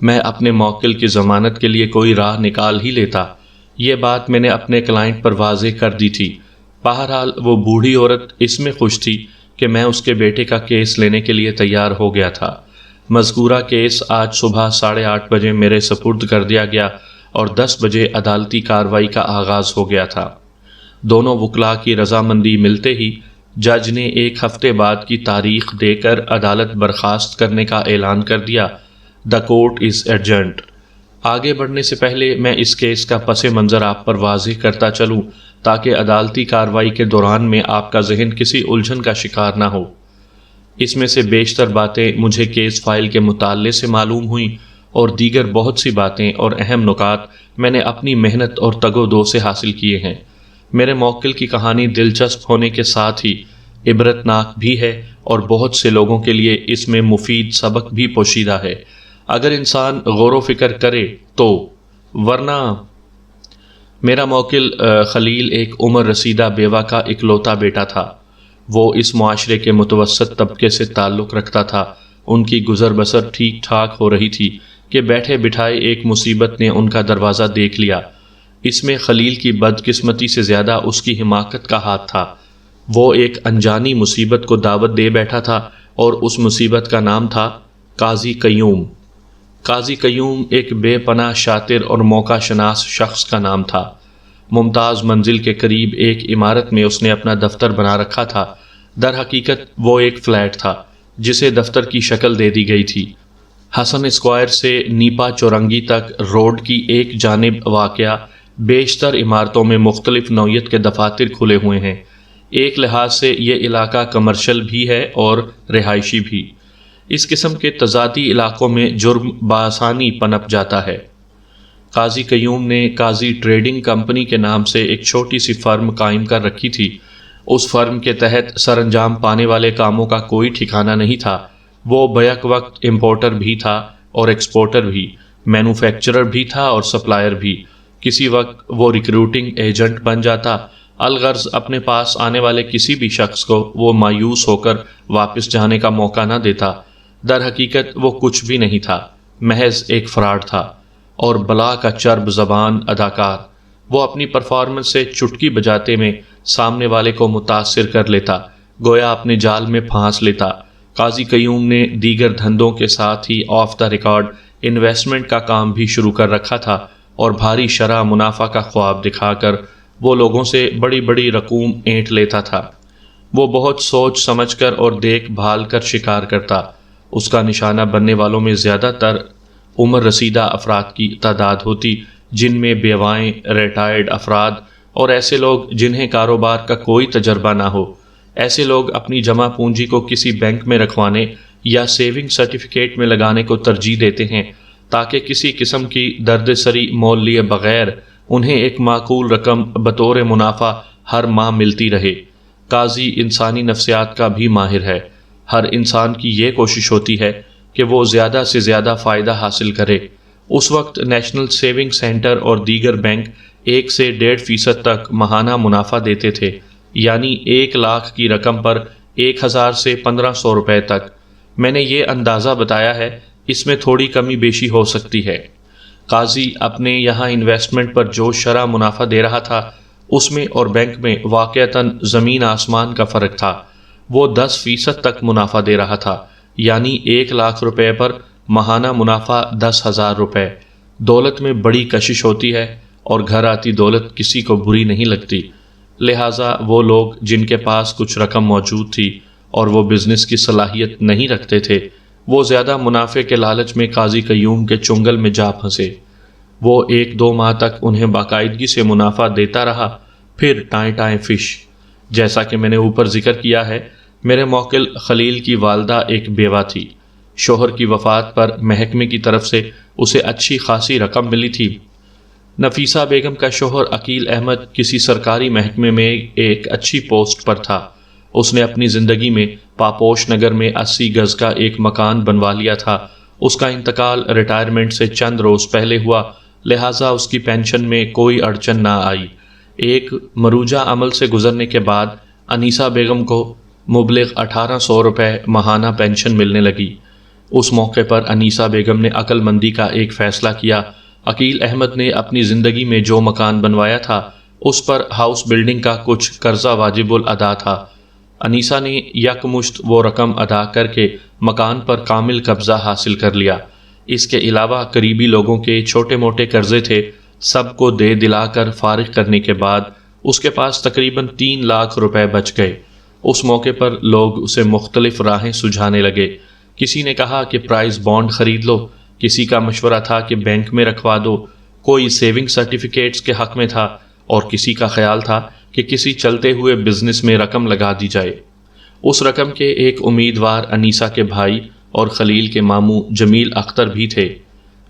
میں اپنے موکل کی ضمانت کے لیے کوئی راہ نکال ہی لیتا۔ یہ بات میں نے اپنے کلائنٹ پر واضح کر دی تھی۔ بہرحال وہ بوڑھی عورت اس میں خوش تھی کہ میں اس کے بیٹے کا کیس لینے کے لیے تیار ہو گیا تھا۔ مذکورہ کیس آج صبح 8:30 بجے میرے سپرد کر دیا گیا اور 10 بجے عدالتی کارروائی کا آغاز ہو گیا تھا۔ دونوں وکلاء کی رضامندی ملتے ہی جج نے 1 ہفتے بعد کی تاریخ دے کر عدالت برخاست کرنے کا اعلان کر دیا۔ "The court is adjourned." آگے بڑھنے سے پہلے میں اس کیس کا پس منظر آپ پر واضح کرتا چلوں تاکہ عدالتی کارروائی کے دوران میں آپ کا ذہن کسی الجھن کا شکار نہ ہو۔ اس میں سے بیشتر باتیں مجھے کیس فائل کے مطالعے سے معلوم ہوئیں اور دیگر بہت سی باتیں اور اہم نکات میں نے اپنی محنت اور تگ و دو سے حاصل کیے ہیں۔ میرے موکل کی کہانی دلچسپ ہونے کے ساتھ ہی عبرت ناک بھی ہے اور بہت سے لوگوں کے لیے اس میں مفید سبق بھی پوشیدہ ہے اگر انسان غور و فکر کرے تو، ورنہ میرا موکل خلیل ایک عمر رسیدہ بیوہ کا اکلوتا بیٹا تھا۔ وہ اس معاشرے کے متوسط طبقے سے تعلق رکھتا تھا۔ ان کی گزر بسر ٹھیک ٹھاک ہو رہی تھی کہ بیٹھے بٹھائے ایک مصیبت نے ان کا دروازہ دیکھ لیا۔ اس میں خلیل کی بدقسمتی سے زیادہ اس کی حماقت کا ہاتھ تھا۔ وہ ایک انجانی مصیبت کو دعوت دے بیٹھا تھا اور اس مصیبت کا نام تھا قاضی قیوم۔ قاضی قیوم ایک بے پناہ شاطر اور موقع شناس شخص کا نام تھا۔ ممتاز منزل کے قریب ایک عمارت میں اس نے اپنا دفتر بنا رکھا تھا۔ در حقیقت وہ ایک فلیٹ تھا جسے دفتر کی شکل دے دی گئی تھی۔ حسن اسکوائر سے نیپا چورنگی تک روڈ کی ایک جانب واقع بیشتر عمارتوں میں مختلف نوعیت کے دفاتر کھلے ہوئے ہیں۔ ایک لحاظ سے یہ علاقہ کمرشل بھی ہے اور رہائشی بھی۔ اس قسم کے تضادی علاقوں میں جرم بآسانی پنپ جاتا ہے۔ قاضی قیوم نے قاضی ٹریڈنگ کمپنی کے نام سے ایک چھوٹی سی فرم قائم کر رکھی تھی۔ اس فرم کے تحت سر انجام پانے والے کاموں کا کوئی ٹھکانہ نہیں تھا۔ وہ بیک وقت امپورٹر بھی تھا اور ایکسپورٹر بھی، مینوفیکچرر بھی تھا اور سپلائر بھی۔ کسی وقت وہ ریکروٹنگ ایجنٹ بن جاتا، الغرض اپنے پاس آنے والے کسی بھی شخص کو وہ مایوس ہو کر واپس جانے کا موقع نہ دیتا۔ در حقیقت وہ کچھ بھی نہیں تھا، محض ایک فراڈ تھا اور بلا کا چرب زبان اداکار۔ وہ اپنی پرفارمنس سے چٹکی بجاتے میں سامنے والے کو متاثر کر لیتا، گویا اپنے جال میں پھانس لیتا۔ قاضی قیوم نے دیگر دھندوں کے ساتھ ہی آف دا ریکارڈ انویسٹمنٹ کا کام بھی شروع کر رکھا تھا اور بھاری شرح منافع کا خواب دکھا کر وہ لوگوں سے بڑی بڑی رقوم اینٹ لیتا تھا۔ وہ بہت سوچ سمجھ کر اور دیکھ بھال کر شکار کرتا۔ اس کا نشانہ بننے والوں میں زیادہ تر عمر رسیدہ افراد کی تعداد ہوتی، جن میں بیوائیں، ریٹائرڈ افراد اور ایسے لوگ جنہیں کاروبار کا کوئی تجربہ نہ ہو۔ ایسے لوگ اپنی جمع پونجی کو کسی بینک میں رکھوانے یا سیونگ سرٹیفکیٹ میں لگانے کو ترجیح دیتے ہیں تاکہ کسی قسم کی دردسری مول لیے بغیر انہیں ایک معقول رقم بطور منافع ہر ماہ ملتی رہے۔ قاضی انسانی نفسیات کا بھی ماہر ہے۔ ہر انسان کی یہ کوشش ہوتی ہے کہ وہ زیادہ سے زیادہ فائدہ حاصل کرے۔ اس وقت نیشنل سیونگ سینٹر اور دیگر بینک 1 سے 1.5% تک ماہانہ منافع دیتے تھے، یعنی 1 لاکھ کی رقم پر 1000 سے 1500 روپے تک۔ میں نے یہ اندازہ بتایا ہے، اس میں تھوڑی کمی بیشی ہو سکتی ہے۔ قاضی اپنے یہاں انویسٹمنٹ پر جو شرح منافع دے رہا تھا، اس میں اور بینک میں واقعتاً زمین آسمان کا فرق تھا۔ وہ 10% تک منافع دے رہا تھا، یعنی 1 لاکھ روپے پر ماہانہ منافع 10,000 روپے۔ دولت میں بڑی کشش ہوتی ہے اور گھر آتی دولت کسی کو بری نہیں لگتی، لہٰذا وہ لوگ جن کے پاس کچھ رقم موجود تھی اور وہ بزنس کی صلاحیت نہیں رکھتے تھے، وہ زیادہ منافع کے لالچ میں قاضی قیوم کے چنگل میں جا پھنسے۔ وہ 1-2 ماہ تک انہیں باقاعدگی سے منافع دیتا رہا، پھر ٹائیں ٹائیں فش۔ جیسا کہ میں نے اوپر ذکر کیا ہے، میرے موکل خلیل کی والدہ ایک بیوہ تھی۔ شوہر کی وفات پر محکمے کی طرف سے اسے اچھی خاصی رقم ملی تھی۔ نفیسہ بیگم کا شوہر عقیل احمد کسی سرکاری محکمے میں ایک اچھی پوسٹ پر تھا۔ اس نے اپنی زندگی میں پاپوش نگر میں 80 گز کا ایک مکان بنوا لیا تھا۔ اس کا انتقال ریٹائرمنٹ سے چند روز پہلے ہوا، لہٰذا اس کی پینشن میں کوئی اڑچن نہ آئی۔ ایک مروجہ عمل سے گزرنے کے بعد انیسہ بیگم کو مبلغ 1800 روپے ماہانہ پینشن ملنے لگی۔ اس موقع پر انیسہ بیگم نے عقل مندی کا ایک فیصلہ کیا۔ عقیل احمد نے اپنی زندگی میں جو مکان بنوایا تھا اس پر ہاؤس بلڈنگ کا کچھ قرضہ واجب الادا تھا۔ انیسہ نے یکمشت وہ رقم ادا کر کے مکان پر کامل قبضہ حاصل کر لیا۔ اس کے علاوہ قریبی لوگوں کے چھوٹے موٹے قرضے تھے، سب کو دے دلا کر فارغ کرنے کے بعد اس کے پاس تقریباً 3 لاکھ روپے بچ گئے۔ اس موقع پر لوگ اسے مختلف راہیں سجھانے لگے۔ کسی نے کہا کہ پرائز بانڈ خرید لو، کسی کا مشورہ تھا کہ بینک میں رکھوا دو، کوئی سیونگ سرٹیفکیٹس کے حق میں تھا، اور کسی کا خیال تھا کہ کسی چلتے ہوئے بزنس میں رقم لگا دی جائے۔ اس رقم کے ایک امیدوار انیسہ کے بھائی اور خلیل کے ماموں جمیل اختر بھی تھے۔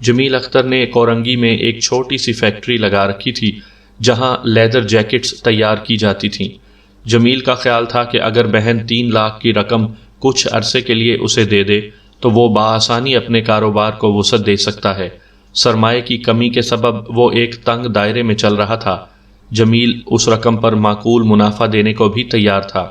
جمیل اختر نے کورنگی میں ایک چھوٹی سی فیکٹری لگا رکھی تھی جہاں لیدر جیکٹس تیار کی جاتی تھیں۔ جمیل کا خیال تھا کہ اگر بہن 3 لاکھ کی رقم کچھ عرصے کے لیے اسے دے دے تو وہ بآسانی اپنے کاروبار کو وسعت دے سکتا ہے۔ سرمایہ کی کمی کے سبب وہ ایک تنگ دائرے میں چل رہا تھا۔ جمیل اس رقم پر معقول منافع دینے کو بھی تیار تھا،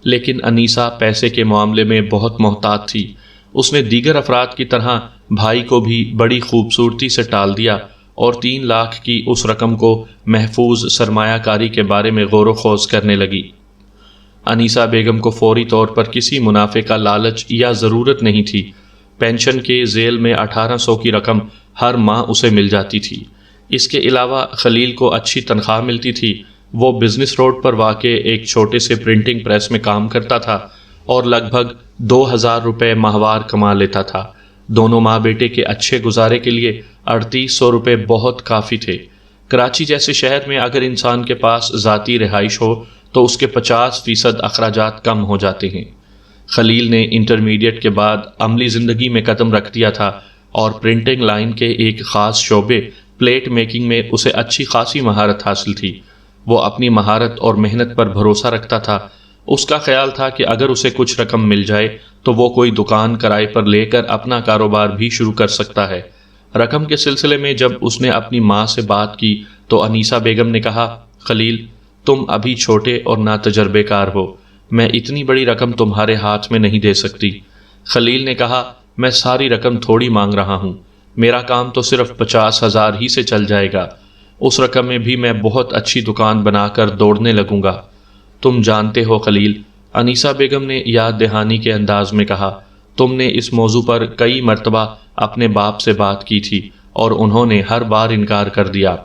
لیکن انیسہ پیسے کے معاملے میں بہت محتاط تھی۔ اس نے دیگر افراد کی طرح بھائی کو بھی بڑی خوبصورتی سے ٹال دیا اور 3 لاکھ کی اس رقم کو محفوظ سرمایہ کاری کے بارے میں غور و خوض کرنے لگی۔ انیسہ بیگم کو فوری طور پر کسی منافع کا لالچ یا ضرورت نہیں تھی۔ پینشن کے ذیل میں 1800 کی رقم ہر ماہ اسے مل جاتی تھی۔ اس کے علاوہ خلیل کو اچھی تنخواہ ملتی تھی۔ وہ بزنس روڈ پر واقع ایک چھوٹے سے پرنٹنگ پریس میں کام کرتا تھا اور لگ بھگ 2000 روپے ماہوار کما لیتا تھا۔ دونوں ماں بیٹے کے اچھے گزارے کے لیے 3800 روپے بہت کافی تھے۔ کراچی جیسے شہر میں اگر انسان کے پاس ذاتی رہائش ہو تو اس کے 50% اخراجات کم ہو جاتے ہیں۔ خلیل نے انٹرمیڈیٹ کے بعد عملی زندگی میں قدم رکھ دیا تھا اور پرنٹنگ لائن کے ایک خاص شعبے پلیٹ میکنگ میں اسے اچھی خاصی مہارت حاصل تھی۔ وہ اپنی مہارت اور محنت پر بھروسہ رکھتا تھا۔ اس کا خیال تھا کہ اگر اسے کچھ رقم مل جائے تو وہ کوئی دکان کرائے پر لے کر اپنا کاروبار بھی شروع کر سکتا ہے۔ رقم کے سلسلے میں جب اس نے اپنی ماں سے بات کی تو انیسہ بیگم نے کہا، خلیل تم ابھی چھوٹے اور ناتجربے کار ہو، میں اتنی بڑی رقم تمہارے ہاتھ میں نہیں دے سکتی۔ خلیل نے کہا، میں ساری رقم تھوڑی مانگ رہا ہوں، میرا کام تو صرف 50,000 ہی سے چل جائے گا، اس رقم میں بھی میں بہت اچھی دکان بنا کر دوڑنے لگوں گا۔ تم جانتے ہو خلیل، انیسہ بیگم نے یاد دہانی کے انداز میں کہا، تم نے اس موضوع پر کئی مرتبہ اپنے باپ سے بات کی تھی اور انہوں نے ہر بار انکار کر دیا۔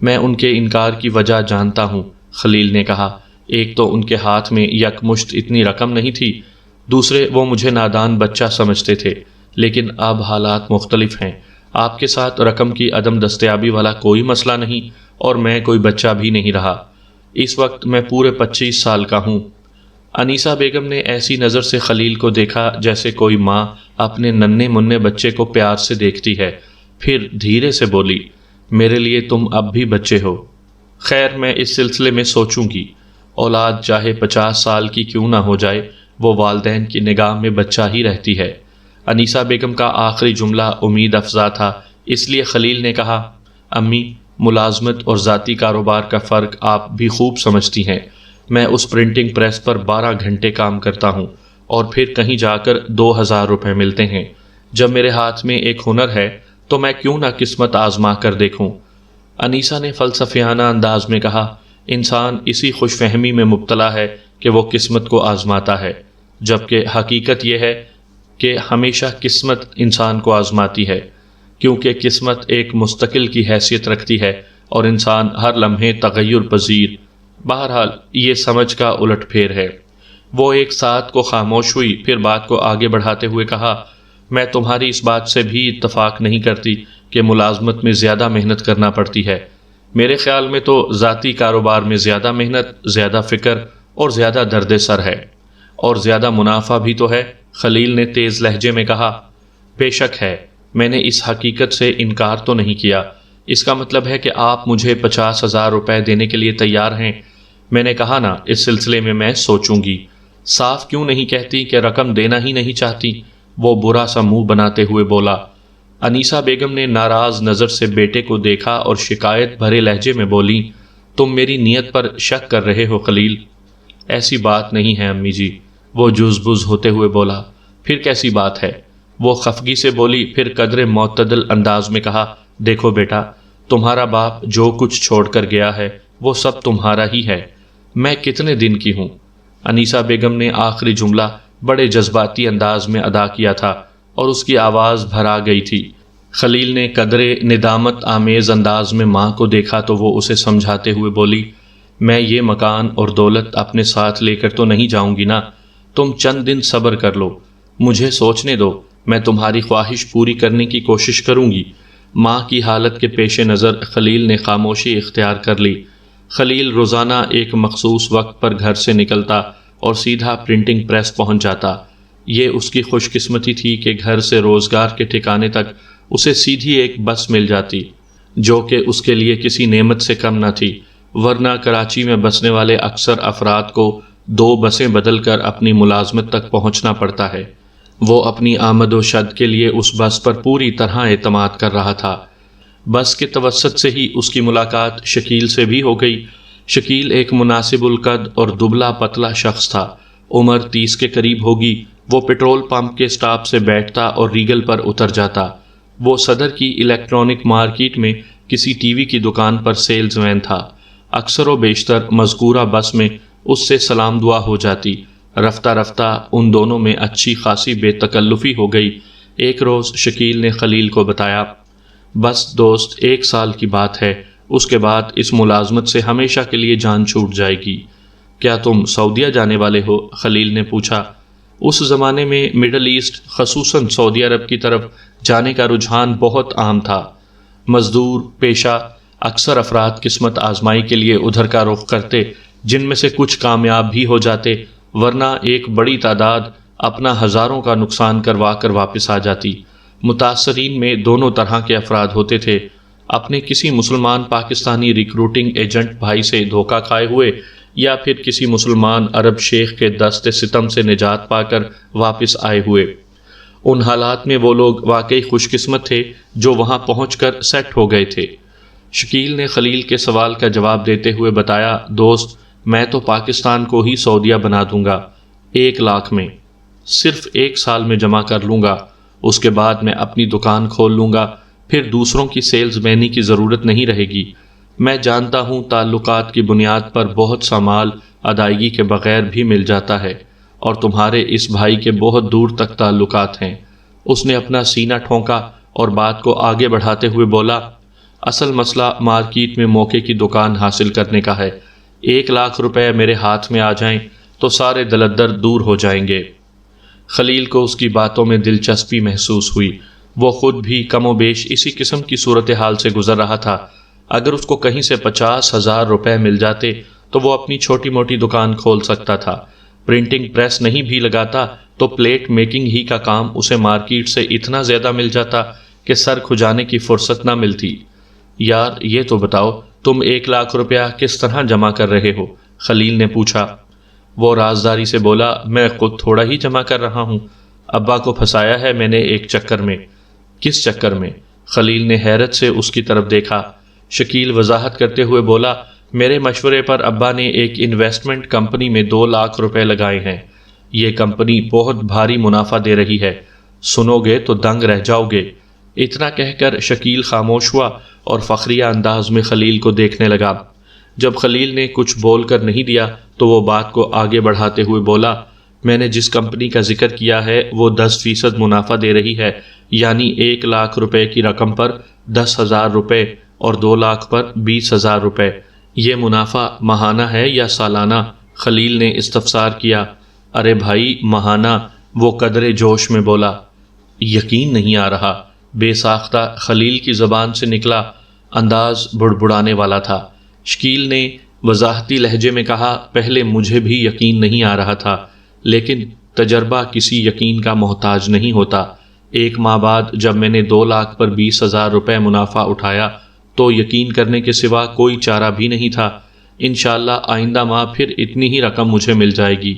میں ان کے انکار کی وجہ جانتا ہوں، خلیل نے کہا۔ ایک تو ان کے ہاتھ میں یکمشت اتنی رقم نہیں تھی، دوسرے وہ مجھے نادان بچہ سمجھتے تھے، لیکن اب حالات مختلف ہیں۔ آپ کے ساتھ رقم کی عدم دستیابی والا کوئی مسئلہ نہیں اور میں کوئی بچہ بھی نہیں رہا۔ اس وقت میں پورے 25 سال کا ہوں۔ انیسہ بیگم نے ایسی نظر سے خلیل کو دیکھا جیسے کوئی ماں اپنے ننھے منھے بچے کو پیار سے دیکھتی ہے، پھر دھیرے سے بولی، میرے لیے تم اب بھی بچے ہو۔ خیر میں اس سلسلے میں سوچوں گی۔ اولاد چاہے 50 سال کی کیوں نہ ہو جائے، وہ والدین کی نگاہ میں بچہ ہی رہتی ہے۔ انیسہ بیگم کا آخری جملہ امید افزا تھا، اس لیے خلیل نے کہا، امی ملازمت اور ذاتی کاروبار کا فرق آپ بھی خوب سمجھتی ہیں۔ میں اس پرنٹنگ پریس پر 12 گھنٹے کام کرتا ہوں اور پھر کہیں جا کر 2000 روپے ملتے ہیں۔ جب میرے ہاتھ میں ایک ہنر ہے تو میں کیوں نہ قسمت آزما کر دیکھوں۔ انیسہ نے فلسفیانہ انداز میں کہا، انسان اسی خوش فہمی میں مبتلا ہے کہ وہ قسمت کو آزماتا ہے، جبکہ حقیقت یہ ہے کہ ہمیشہ قسمت انسان کو آزماتی ہے، کیونکہ قسمت ایک مستقل کی حیثیت رکھتی ہے اور انسان ہر لمحے تغیر پذیر۔ بہرحال یہ سمجھ کا الٹ پھیر ہے۔ وہ ایک ساتھ کو خاموش ہوئی، پھر بات کو آگے بڑھاتے ہوئے کہا، میں تمہاری اس بات سے بھی اتفاق نہیں کرتی کہ ملازمت میں زیادہ محنت کرنا پڑتی ہے۔ میرے خیال میں تو ذاتی کاروبار میں زیادہ محنت، زیادہ فکر اور زیادہ درد سر ہے، اور زیادہ منافع بھی تو ہے، خلیل نے تیز لہجے میں کہا۔ بے شک ہے، میں نے اس حقیقت سے انکار تو نہیں کیا۔ اس کا مطلب ہے کہ آپ مجھے 50,000 روپے دینے کے لیے تیار ہیں۔ میں نے کہا نا، اس سلسلے میں سوچوں گی۔ صاف کیوں نہیں کہتی کہ رقم دینا ہی نہیں چاہتی؟ وہ برا سا منہ بناتے ہوئے بولا۔ انیسہ بیگم نے ناراض نظر سے بیٹے کو دیکھا اور شکایت بھرے لہجے میں بولی، تم میری نیت پر شک کر رہے ہو خلیل؟ ایسی بات نہیں ہے امی جی، وہ جز بز ہوتے ہوئے بولا۔ پھر کیسی بات ہے؟ وہ خفگی سے بولی، پھر قدر معتدل انداز میں کہا، دیکھو بیٹا، تمہارا باپ جو کچھ چھوڑ کر گیا ہے وہ سب تمہارا ہی ہے، میں کتنے دن کی ہوں؟ انیسہ بیگم نے آخری جملہ بڑے جذباتی انداز میں ادا کیا تھا اور اس کی آواز بھرا گئی تھی۔ خلیل نے قدرے ندامت آمیز انداز میں ماں کو دیکھا تو وہ اسے سمجھاتے ہوئے بولی، میں یہ مکان اور دولت اپنے ساتھ لے کر تو نہیں جاؤں گی نا، تم چند دن صبر کر لو، مجھے سوچنے دو، میں تمہاری خواہش پوری کرنے کی کوشش کروں گی۔ ماں کی حالت کے پیش نظر خلیل نے خاموشی اختیار کر لی۔ خلیل روزانہ ایک مخصوص وقت پر گھر سے نکلتا اور سیدھا پرنٹنگ پریس پہنچ جاتا۔ یہ اس کی خوش قسمتی تھی کہ گھر سے روزگار کے ٹھکانے تک اسے سیدھی ایک بس مل جاتی، جو کہ اس کے لیے کسی نعمت سے کم نہ تھی، ورنہ کراچی میں بسنے والے اکثر افراد کو 2 بسیں بدل کر اپنی ملازمت تک پہنچنا پڑتا ہے۔ وہ اپنی آمد و شد کے لیے اس بس پر پوری طرح اعتماد کر رہا تھا۔ بس کے توسط سے ہی اس کی ملاقات شکیل سے بھی ہو گئی۔ شکیل ایک مناسب القد اور دبلا پتلا شخص تھا، عمر 30 کے قریب ہوگی۔ وہ پیٹرول پمپ کے سٹاپ سے بیٹھتا اور ریگل پر اتر جاتا۔ وہ صدر کی الیکٹرانک مارکیٹ میں کسی ٹی وی کی دکان پر سیلز مین تھا۔ اکثر و بیشتر مذکورہ بس میں اس سے سلام دعا ہو جاتی۔ رفتہ رفتہ ان دونوں میں اچھی خاصی بے تکلفی ہو گئی۔ ایک روز شکیل نے خلیل کو بتایا، بس دوست 1 سال کی بات ہے، اس کے بعد اس ملازمت سے ہمیشہ کے لیے جان چھوٹ جائے گی۔ کیا تم سعودیہ جانے والے ہو؟ خلیل نے پوچھا۔ اس زمانے میں مڈل ایسٹ خصوصاً سعودی عرب کی طرف جانے کا رجحان بہت عام تھا۔ مزدور پیشہ اکثر افراد قسمت آزمائی کے لیے ادھر کا رخ کرتے، جن میں سے کچھ کامیاب بھی ہو جاتے، ورنہ ایک بڑی تعداد اپنا ہزاروں کا نقصان کروا کر واپس آ جاتی۔ متاثرین میں دونوں طرح کے افراد ہوتے تھے، اپنے کسی مسلمان پاکستانی ریکروٹنگ ایجنٹ بھائی سے دھوکہ کھائے ہوئے، یا پھر کسی مسلمان عرب شیخ کے دست ستم سے نجات پا کر واپس آئے ہوئے۔ ان حالات میں وہ لوگ واقعی خوش قسمت تھے جو وہاں پہنچ کر سیٹ ہو گئے تھے۔ شکیل نے خلیل کے سوال کا جواب دیتے ہوئے بتایا، دوست میں تو پاکستان کو ہی سعودیہ بنا دوں گا، 1 لاکھ میں، صرف 1 سال میں جمع کر لوں گا، اس کے بعد میں اپنی دکان کھول لوں گا، پھر دوسروں کی سیلز مینی کی ضرورت نہیں رہے گی۔ میں جانتا ہوں تعلقات کی بنیاد پر بہت سا مال ادائیگی کے بغیر بھی مل جاتا ہے، اور تمہارے اس بھائی کے بہت دور تک تعلقات ہیں۔ اس نے اپنا سینہ ٹھونکا اور بات کو آگے بڑھاتے ہوئے بولا، اصل مسئلہ مارکیٹ میں موقع کی دکان حاصل کرنے کا ہے۔ 1 لاکھ روپے میرے ہاتھ میں آ جائیں تو سارے دلدر دور ہو جائیں گے۔ خلیل کو اس کی باتوں میں دلچسپی محسوس ہوئی۔ وہ خود بھی کم و بیش اسی قسم کی صورتحال سے گزر رہا تھا۔ اگر اس کو کہیں سے 50,000 روپے مل جاتے تو وہ اپنی چھوٹی موٹی دکان کھول سکتا تھا۔ پرنٹنگ پریس نہیں بھی لگاتا تو پلیٹ میکنگ ہی کا کام اسے مارکیٹ سے اتنا زیادہ مل جاتا کہ سر کھجانے کی فرصت نہ ملتی۔ یار یہ تو بتاؤ تم 1 لاکھ روپیہ کس طرح جمع کر رہے ہو؟ خلیل نے پوچھا۔ وہ رازداری سے بولا، میں خود تھوڑا ہی جمع کر رہا ہوں، ابا کو پھنسایا ہے میں نے ایک چکر میں۔ کس چکر میں؟ خلیل نے حیرت سے اس کی طرف دیکھا۔ شکیل وضاحت کرتے ہوئے بولا، میرے مشورے پر ابا نے ایک انویسٹمنٹ کمپنی میں 2 لاکھ روپے لگائے ہیں۔ یہ کمپنی بہت بھاری منافع دے رہی ہے، سنو گے تو دنگ رہ جاؤ گے۔ اتنا کہہ کر شکیل خاموش ہوا اور فخریہ انداز میں خلیل کو دیکھنے لگا۔ جب خلیل نے کچھ بول کر نہیں دیا تو وہ بات کو آگے بڑھاتے ہوئے بولا، میں نے جس کمپنی کا ذکر کیا ہے وہ 10% منافع دے رہی ہے، یعنی 1 لاکھ روپے کی رقم پر 10,000 روپے اور 2 لاکھ پر 20,000 روپے۔ یہ منافع ماہانہ ہے یا سالانہ؟ خلیل نے استفسار کیا۔ ارے بھائی ماہانہ، وہ قدرے جوش میں بولا۔ یقین نہیں آ رہا، بے ساختہ خلیل کی زبان سے نکلا انداز بڑبڑانے والا تھا۔ شکیل نے وضاحتی لہجے میں کہا، پہلے مجھے بھی یقین نہیں آ رہا تھا، لیکن تجربہ کسی یقین کا محتاج نہیں ہوتا۔ 1 ماہ بعد جب میں نے 2 لاکھ پر 20,000 روپے منافع اٹھایا تو یقین کرنے کے سوا کوئی چارہ بھی نہیں تھا۔ انشاءاللہ آئندہ ماہ پھر اتنی ہی رقم مجھے مل جائے گی۔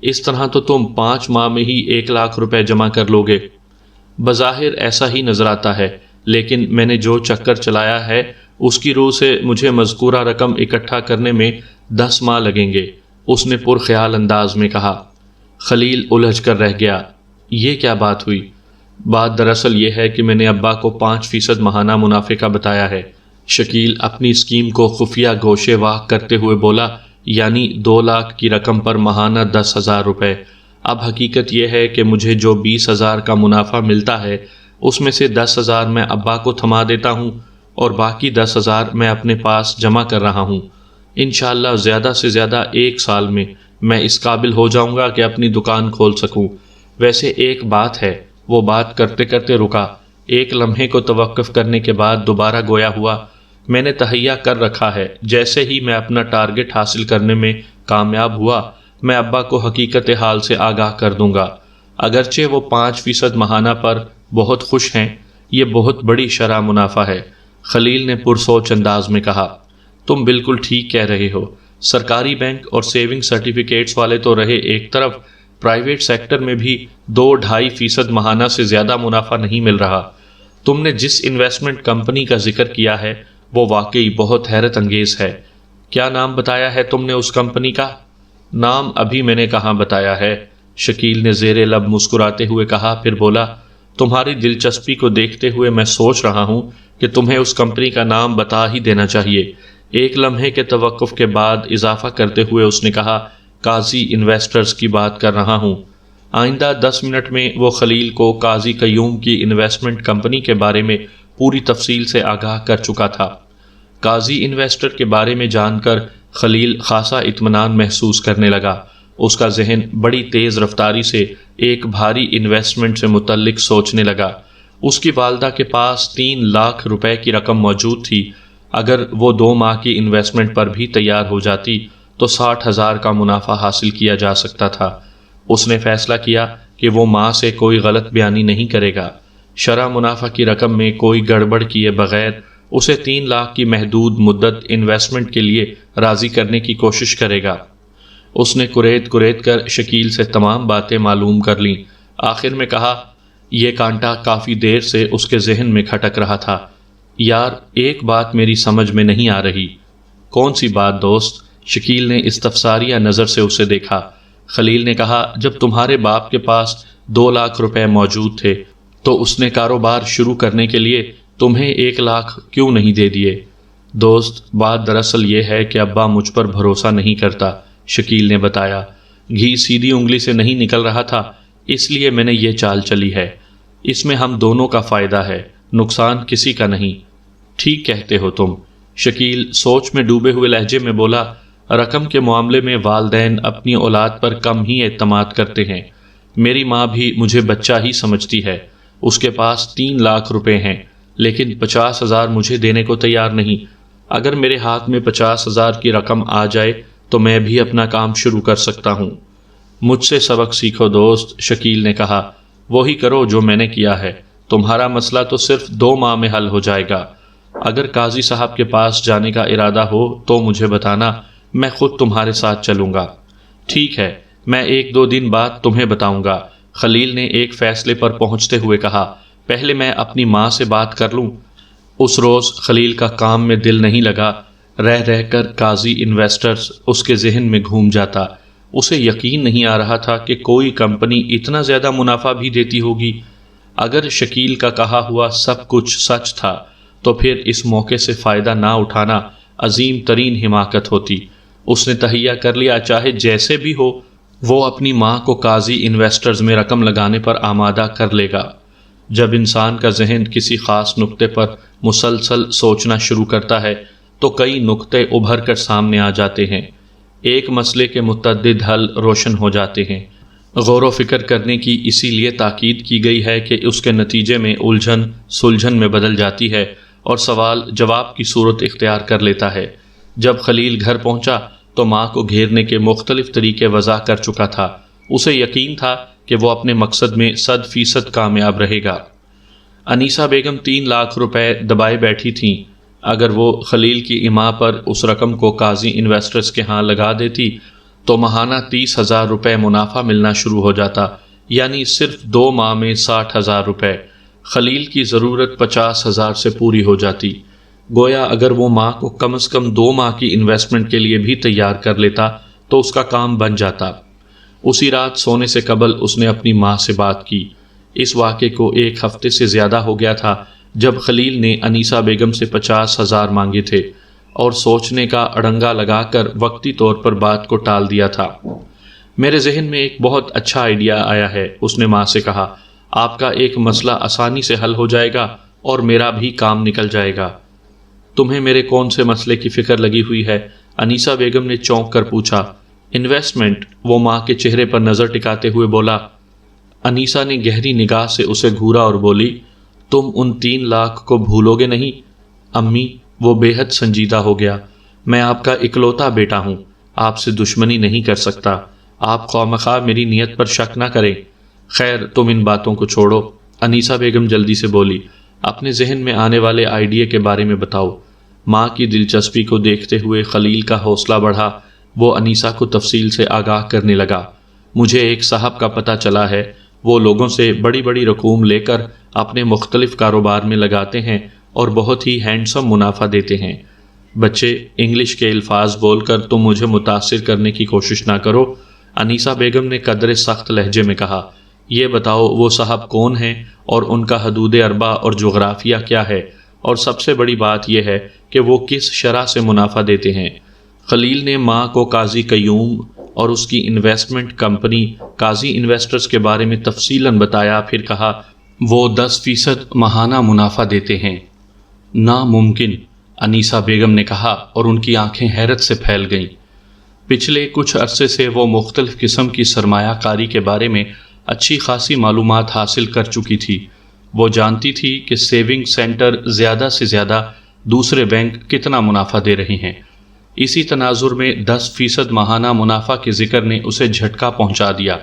اس طرح تو تم 5 ماہ میں ہی 1 لاکھ روپے جمع کر لو گے۔ بظاہر ایسا ہی نظر آتا ہے، لیکن میں نے جو چکر چلایا ہے اس کی روح سے مجھے مذکورہ رقم اکٹھا کرنے میں 10 ماہ لگیں گے، اس نے پرخیال انداز میں کہا۔ خلیل الجھ کر رہ گیا۔ یہ کیا بات ہوئی؟ بات دراصل یہ ہے کہ میں نے ابا کو 5% ماہانہ منافع کا بتایا ہے۔ شکیل اپنی اسکیم کو خفیہ گوشے واہ کرتے ہوئے بولا، یعنی 2 لاکھ کی رقم پر ماہانہ 10,000 روپے۔ اب حقیقت یہ ہے کہ مجھے جو 20,000 کا منافع ملتا ہے اس میں سے 10,000 میں ابا کو تھما دیتا ہوں اور باقی 10,000 میں اپنے پاس جمع کر رہا ہوں۔ انشاءاللہ زیادہ سے زیادہ 1 سال میں میں اس قابل ہو جاؤں گا کہ اپنی دکان کھول سکوں۔ ویسے ایک بات ہے۔ وہ بات کرتے کرتے رکا، ایک لمحے کو توقف کرنے کے بعد دوبارہ گویا ہوا، میں نے تہیہ کر رکھا ہے، جیسے ہی میں اپنا ٹارگٹ حاصل کرنے میں کامیاب ہوا میں ابا کو حقیقت حال سے آگاہ کر دوں گا۔ اگرچہ وہ 5% ماہانہ پر بہت خوش ہیں، یہ بہت بڑی شرح منافع ہے۔ خلیل نے پرسوچ انداز میں کہا، تم بالکل ٹھیک کہہ رہے ہو۔ سرکاری بینک اور سیونگ سرٹیفکیٹس والے تو رہے ایک طرف، پرائیویٹ سیکٹر میں بھی 2-2.5% ماہانہ سے زیادہ منافع نہیں مل رہا۔ تم نے جس انویسٹمنٹ کمپنی کا ذکر کیا ہے وہ واقعی بہت حیرت انگیز ہے۔ کیا نام بتایا ہے تم نے اس کمپنی کا؟ نام ابھی میں نے کہاں بتایا ہے، شکیل نے زیر لب مسکراتے ہوئے کہا، پھر بولا، تمہاری دلچسپی کو دیکھتے ہوئے میں سوچ رہا ہوں کہ تمہیں اس کمپنی کا نام بتا ہی دینا چاہیے۔ ایک لمحے کے توقف کے بعد اضافہ کرتے ہوئے اس نے کہا، قاضی انویسٹرز کی بات کر رہا ہوں۔ آئندہ 10 منٹ میں وہ خلیل کو قاضی قیوم کی انویسٹمنٹ کمپنی کے بارے میں پوری تفصیل سے آگاہ کر چکا تھا۔ قاضی انویسٹر کے بارے میں جان کر خلیل خاصا اطمینان محسوس کرنے لگا۔ اس کا ذہن بڑی تیز رفتاری سے ایک بھاری انویسٹمنٹ سے متعلق سوچنے لگا۔ اس کی والدہ کے پاس 3 لاکھ روپے کی رقم موجود تھی۔ اگر وہ 2 ماہ کی انویسٹمنٹ پر بھی تیار ہو جاتی تو 60,000 کا منافع حاصل کیا جا سکتا تھا۔ اس نے فیصلہ کیا کہ وہ ماں سے کوئی غلط بیانی نہیں کرے گا۔ شرح منافع کی رقم میں کوئی گڑبڑ کیے بغیر اسے 3 لاکھ کی محدود مدت انویسٹمنٹ کے لیے راضی کرنے کی کوشش کرے گا۔ اس نے کریت کر شکیل سے تمام باتیں معلوم کر لیں۔ آخر میں کہا، یہ کانٹا کافی دیر سے اس کے ذہن میں کھٹک رہا تھا۔ یار، ایک بات میری سمجھ میں نہیں آ رہی۔ کون سی بات دوست؟ شکیل نے استفساریہ نظر سے اسے دیکھا۔ خلیل نے کہا، جب تمہارے باپ کے پاس 2 لاکھ روپے موجود تھے تو اس نے کاروبار شروع کرنے کے لیے تمہیں 1 لاکھ کیوں نہیں دے دیے؟ دوست، بات دراصل یہ ہے کہ ابا مجھ پر بھروسہ نہیں کرتا، شکیل نے بتایا۔ گھی سیدھی انگلی سے نہیں نکل رہا تھا، اس لیے میں نے یہ چال چلی ہے۔ اس میں ہم دونوں کا فائدہ ہے، نقصان کسی کا نہیں۔ ٹھیک کہتے ہو تم، شکیل سوچ میں ڈوبے ہوئے لہجے میں بولا۔ رقم کے معاملے میں والدین اپنی اولاد پر کم ہی اعتماد کرتے ہیں۔ میری ماں بھی مجھے بچہ ہی سمجھتی ہے۔ اس کے پاس 3 لاکھ روپے ہیں، لیکن 50,000 مجھے دینے کو تیار نہیں۔ اگر میرے ہاتھ میں 50,000 کی رقم آ جائے تو میں بھی اپنا کام شروع کر سکتا ہوں۔ مجھ سے سبق سیکھو دوست، شکیل نے کہا۔ وہی کرو جو میں نے کیا ہے، تمہارا مسئلہ تو صرف 2 ماہ میں حل ہو جائے گا۔ اگر قاضی صاحب کے پاس جانے کا ارادہ ہو تو مجھے بتانا، میں خود تمہارے ساتھ چلوں گا۔ ٹھیک ہے، میں 1-2 دن بعد تمہیں بتاؤں گا، خلیل نے ایک فیصلے پر پہنچتے ہوئے کہا۔ پہلے میں اپنی ماں سے بات کر لوں۔ اس روز خلیل کا کام میں دل نہیں لگا، رہ کر قاضی انویسٹرز اس کے ذہن میں گھوم جاتا۔ اسے یقین نہیں آ رہا تھا کہ کوئی کمپنی اتنا زیادہ منافع بھی دیتی ہوگی۔ اگر شکیل کا کہا ہوا سب کچھ سچ تھا تو پھر اس موقع سے فائدہ نہ اٹھانا عظیم ترین حماقت ہوتی۔ اس نے تہیہ کر لیا، چاہے جیسے بھی ہو وہ اپنی ماں کو قاضی انویسٹرز میں رقم لگانے پر آمادہ کر لے گا۔ جب انسان کا ذہن کسی خاص نقطے پر مسلسل سوچنا شروع کرتا ہے تو کئی نقطے ابھر کر سامنے آ جاتے ہیں۔ ایک مسئلے کے متعدد حل روشن ہو جاتے ہیں۔ غور و فکر کرنے کی اسی لیے تاکید کی گئی ہے کہ اس کے نتیجے میں الجھن سلجھن میں بدل جاتی ہے اور سوال جواب کی صورت اختیار کر لیتا ہے۔ جب خلیل گھر پہنچا تو ماں کو گھیرنے کے مختلف طریقے وضع کر چکا تھا۔ اسے یقین تھا کہ وہ اپنے مقصد میں 100% کامیاب رہے گا۔ انیسہ بیگم 3 لاکھ روپے دبائے بیٹھی تھیں۔ اگر وہ خلیل کی ایما پر اس رقم کو قاضی انویسٹرز کے ہاں لگا دیتی تو ماہانہ 30,000 روپے منافع ملنا شروع ہو جاتا، یعنی صرف 2 ماہ میں 60,000 روپے۔ خلیل کی ضرورت 50,000 سے پوری ہو جاتی۔ گویا اگر وہ ماں کو کم از کم 2 ماہ کی انویسٹمنٹ کے لیے بھی تیار کر لیتا تو اس کا کام بن جاتا۔ اسی رات سونے سے قبل اس نے اپنی ماں سے بات کی۔ اس واقعے کو 1 ہفتے سے زیادہ ہو گیا تھا جب خلیل نے انیسہ بیگم سے 50,000 مانگے تھے اور سوچنے کا اڑنگا لگا کر وقتی طور پر بات کو ٹال دیا تھا۔ میرے ذہن میں ایک بہت اچھا آئیڈیا آیا ہے، اس نے ماں سے کہا۔ آپ کا ایک مسئلہ آسانی سے حل ہو جائے گا اور میرا بھی کام نکل جائے گا۔ تمہیں میرے کون سے مسئلے کی فکر لگی ہوئی ہے؟ انیسہ بیگم نے چونک کر پوچھا۔ انویسٹمنٹ، وہ ماں کے چہرے پر نظر ٹکاتے ہوئے بولا۔ انیسہ نے گہری نگاہ سے اسے گھورا اور بولی، تم ان 3 لاکھ کو بھولو گے نہیں؟ امی، وہ بے حد سنجیدہ ہو گیا۔ میں آپ کا اکلوتا بیٹا ہوں، آپ سے دشمنی نہیں کر سکتا۔ آپ خواہ میری نیت پر شک نہ کریں۔ خیر، تم ان باتوں کو چھوڑو، انیسہ بیگم جلدی سے بولی۔ اپنے ذہن میں آنے والے آئیڈیا کے بارے میں بتاؤ۔ ماں کی دلچسپی کو دیکھتے ہوئے خلیل کا حوصلہ بڑھا۔ وہ انیسہ کو تفصیل سے آگاہ کرنے لگا۔ مجھے ایک صاحب کا پتہ چلا ہے، وہ لوگوں سے بڑی بڑی رقوم لے کر اپنے مختلف کاروبار میں لگاتے ہیں اور بہت ہی ہینڈسم منافع دیتے ہیں۔ بچے، انگلش کے الفاظ بول کر تم مجھے متاثر کرنے کی کوشش نہ کرو، انیسہ بیگم نے قدرے سخت لہجے میں کہا۔ یہ بتاؤ وہ صاحب کون ہیں اور ان کا حدود اربا اور جغرافیہ کیا ہے، اور سب سے بڑی بات یہ ہے کہ وہ کس شرح سے منافع دیتے ہیں۔ خلیل نے ماں کو قاضی قیوم اور اس کی انویسٹمنٹ کمپنی قاضی انویسٹرز کے بارے میں تفصیلاً بتایا، پھر کہا، وہ 10% ماہانہ منافع دیتے ہیں۔ ناممکن، انیسہ بیگم نے کہا اور ان کی آنکھیں حیرت سے پھیل گئیں۔ پچھلے کچھ عرصے سے وہ مختلف قسم کی سرمایہ کاری کے بارے میں اچھی خاصی معلومات حاصل کر چکی تھی۔ وہ جانتی تھی کہ سیونگ سینٹر زیادہ سے زیادہ دوسرے بینک کتنا منافع دے رہے ہیں۔ اسی تناظر میں 10% ماہانہ منافع کے ذکر نے اسے جھٹکا پہنچا دیا۔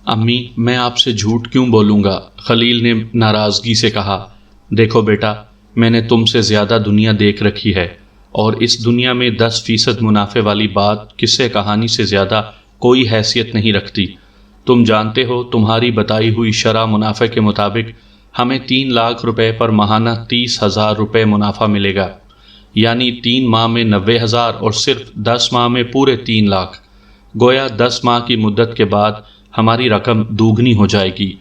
امی، میں آپ سے جھوٹ کیوں بولوں گا؟ خلیل نے ناراضگی سے کہا۔ دیکھو بیٹا، میں نے تم سے زیادہ دنیا دیکھ رکھی ہے، اور اس دنیا میں 10% منافع والی بات قصے کہانی سے زیادہ کوئی حیثیت نہیں رکھتی۔ تم جانتے ہو تمہاری بتائی ہوئی شرح منافع کے مطابق ہمیں 3 لاکھ روپے پر ماہانہ 30,000 روپے منافع ملے گا، یعنی 3 ماہ میں 90,000 اور صرف 10 ماہ میں پورے 3 لاکھ۔ گویا 10 ماہ کی مدت کے بعد ہماری رقم دوگنی ہو جائے گی۔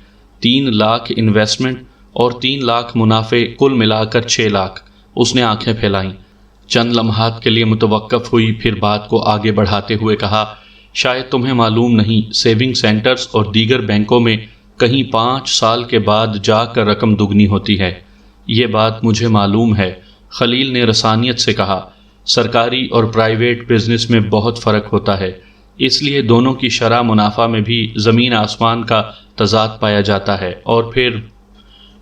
3 لاکھ انویسٹمنٹ اور 3 لاکھ منافع، کل ملا کر 6 لاکھ۔ اس نے آنکھیں پھیلائیں، چند لمحات کے لیے متوقف ہوئی، پھر بات کو آگے بڑھاتے ہوئے کہا، شاید تمہیں معلوم نہیں، سیونگ سینٹرز اور دیگر بینکوں میں کہیں 5 سال کے بعد جا کر رقم دگنی ہوتی ہے۔ یہ بات مجھے معلوم ہے، خلیل نے رسانیت سے کہا۔ سرکاری اور پرائیویٹ بزنس میں بہت فرق ہوتا ہے، اس لیے دونوں کی شرح منافع میں بھی زمین آسمان کا تضاد پایا جاتا ہے۔ اور پھر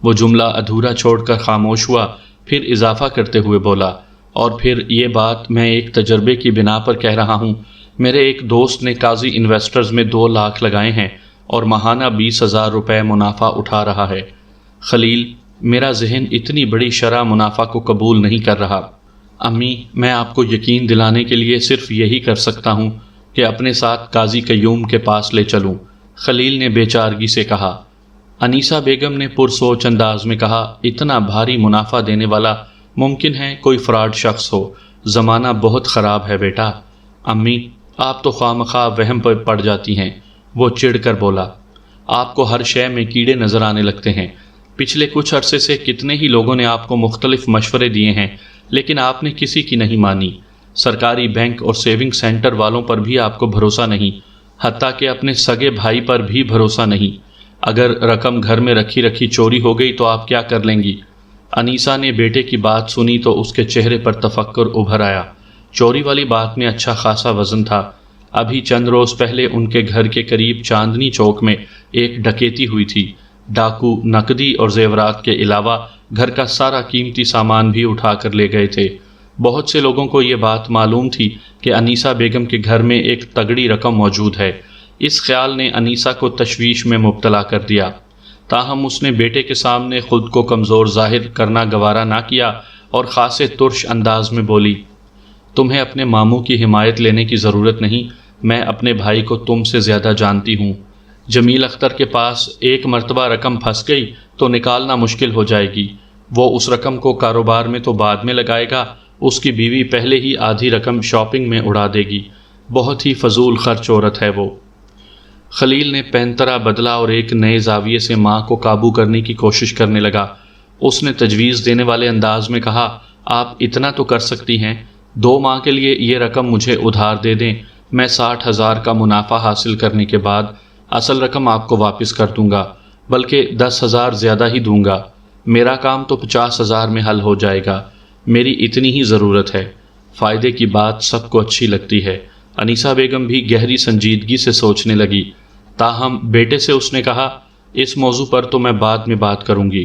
وہ جملہ ادھورا چھوڑ کر خاموش ہوا، پھر اضافہ کرتے ہوئے بولا، اور پھر یہ بات میں ایک تجربے کی بنا پر کہہ رہا ہوں۔ میرے ایک دوست نے قاضی انویسٹرز میں 2 لاکھ لگائے ہیں اور ماہانہ 20,000 روپے منافع اٹھا رہا ہے۔ خلیل، میرا ذہن اتنی بڑی شرح منافع کو قبول نہیں کر رہا۔ امی، میں آپ کو یقین دلانے کے لیے صرف یہی کر سکتا ہوں کہ اپنے ساتھ قاضی قیوم کے پاس لے چلوں، خلیل نے بے چارگی سے کہا۔ انیسہ بیگم نے پرسوچ انداز میں کہا، اتنا بھاری منافع دینے والا ممکن ہے کوئی فراڈ شخص ہو، زمانہ بہت خراب ہے بیٹا۔ امی، آپ تو خواہ مخواہ وہم پر پڑ جاتی ہیں، وہ چڑھ کر بولا۔ آپ کو ہر شے میں کیڑے نظر آنے لگتے ہیں۔ پچھلے کچھ عرصے سے کتنے ہی لوگوں نے آپ کو مختلف مشورے دیے ہیں، لیکن آپ نے کسی کی نہیں مانی۔ سرکاری بینک اور سیونگ سینٹر والوں پر بھی آپ کو بھروسہ نہیں، حتیٰ کہ اپنے سگے بھائی پر بھی بھروسہ نہیں۔ اگر رقم گھر میں رکھی رکھی چوری ہو گئی تو آپ کیا کر لیں گی؟ انیسہ نے بیٹے کی بات سنی تو اس کے چہرے پر تفکر ابھر آیا۔ چوری والی بات میں اچھا خاصا وزن تھا۔ ابھی چند روز پہلے ان کے گھر کے قریب چاندنی چوک میں ایک ڈکیتی ہوئی تھی۔ ڈاکو نقدی اور زیورات کے علاوہ گھر کا سارا قیمتی سامان بھی اٹھا کر لے گئے تھے۔ بہت سے لوگوں کو یہ بات معلوم تھی کہ انیسہ بیگم کے گھر میں ایک تگڑی رقم موجود ہے۔ اس خیال نے انیسہ کو تشویش میں مبتلا کر دیا، تاہم اس نے بیٹے کے سامنے خود کو کمزور ظاہر کرنا گوارا نہ کیا اور خاصے ترش انداز میں بولی، تمہیں اپنے ماموں کی حمایت لینے کی ضرورت نہیں، میں اپنے بھائی کو تم سے زیادہ جانتی ہوں۔ جمیل اختر کے پاس ایک مرتبہ رقم پھنس گئی تو نکالنا مشکل ہو جائے گی۔ وہ اس رقم کو کاروبار میں تو بعد میں لگائے گا، اس کی بیوی پہلے ہی آدھی رقم شاپنگ میں اڑا دے گی۔ بہت ہی فضول خرچ عورت ہے وہ۔ خلیل نے پینترا بدلا اور ایک نئے زاویے سے ماں کو قابو کرنے کی کوشش کرنے لگا۔ اس نے تجویز دینے والے انداز میں کہا، آپ اتنا تو کر سکتی ہیں، 2 ماہ کے لیے یہ رقم مجھے ادھار دے دیں، میں 60,000 کا منافع حاصل کرنے کے بعد اصل رقم آپ کو واپس کر دوں گا، بلکہ 10,000 زیادہ ہی دوں گا۔ میرا کام تو 50,000 میں حل ہو جائے گا، میری اتنی ہی ضرورت ہے۔ فائدے کی بات سب کو اچھی لگتی ہے۔ انیسہ بیگم بھی گہری سنجیدگی سے سوچنے لگی، تاہم بیٹے سے اس نے کہا، اس موضوع پر تو میں بعد میں بات کروں گی،